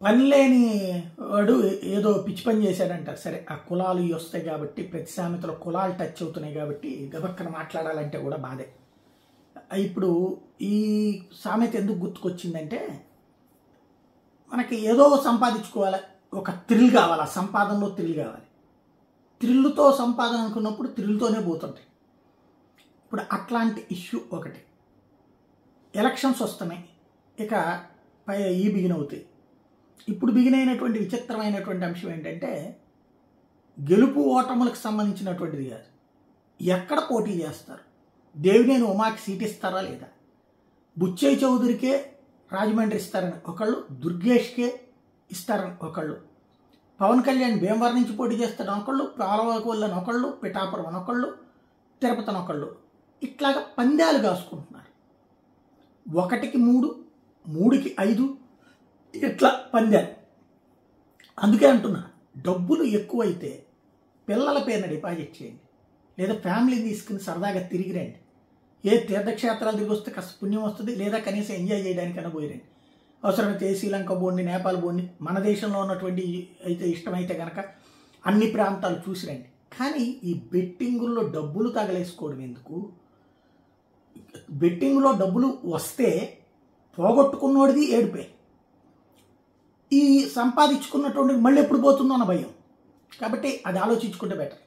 పని లేని వాడు ఏదో పిచ్చి పని చేశాడంటారు. సరే, ఆ కులాలు ఇవి వస్తాయి కాబట్టి, ప్రతి సామెతలో కులాలు టచ్ అవుతున్నాయి కాబట్టి గబక్కన మాట్లాడాలంటే కూడా బాధే. ఇప్పుడు ఈ సామెత ఎందుకు గుర్తుకొచ్చిందంటే, మనకి ఏదో సంపాదించుకోవాలి, ఒక థ్రిల్ కావాలి, ఆ సంపాదనలో థ్రిల్ కావాలి. థ్రిల్లుతో సంపాదన అనుకున్నప్పుడు థ్రిల్తోనే పోతుంటాయి. ఇప్పుడు అట్లాంటి ఇష్యూ ఒకటి. ఎలక్షన్స్ వస్తున్నాయి, ఇక ఈ బిగిన్ అవుతాయి. ఇప్పుడు బిగిన్ అయినటువంటి విచిత్రమైనటువంటి అంశం ఏంటంటే, గెలుపు ఓటములకు సంబంధించినటువంటిది కాదు, ఎక్కడ పోటీ చేస్తారు, దేవినేని ఉమాకి సీట్ ఇస్తారా లేదా, బుచ్చయ్య చౌదరికే రాజమండ్రి ఇస్తారని ఒకళ్ళు, దుర్గేష్కే ఇస్తారని ఒకళ్ళు, పవన్ కళ్యాణ్ భీమవరం నుంచి పోటీ చేస్తారని ఒకళ్ళు, పాలవకొల్లని ఒకళ్ళు, పిఠాపురం అని ఒకళ్ళు, తిరుపతిని ఒకళ్ళు, ఇట్లాగా పందాలు కాసుకుంటున్నారు. 1కి 3, 3కి 5 ఇట్లా పందాలు. అందుకే అంటున్నా, డబ్బులు ఎక్కువైతే పిల్లల పేరున డిపాజిట్ చేయండి, లేదా ఫ్యామిలీని తీసుకుని సరదాగా తిరిగి రండి. ఏ తీర్థక్షేత్రాలు తిరిగి వస్తే కాస్త పుణ్యం వస్తుంది, లేదా కనీసం ఎంజాయ్ చేయడానికైనా పోయిరండి. అవసరమైతే శ్రీలంక బోండి, నేపాల్ బోండి, మన దేశంలో ఉన్నటువంటి అయితే ఇష్టమైతే కనుక అన్ని ప్రాంతాలు చూసి రండి. కానీ ఈ బెట్టింగుల్లో డబ్బులు తగలేసుకోవడం ఎందుకు? బెట్టింగ్లో డబ్బులు వస్తే పోగొట్టుకున్నోడిది ఏడిపే, ఈ సంపాదించుకున్నటువంటి మళ్ళీ ఎప్పుడు పోతుందో అన్న భయం. కాబట్టి అది ఆలోచించుకుంటే బెటర్.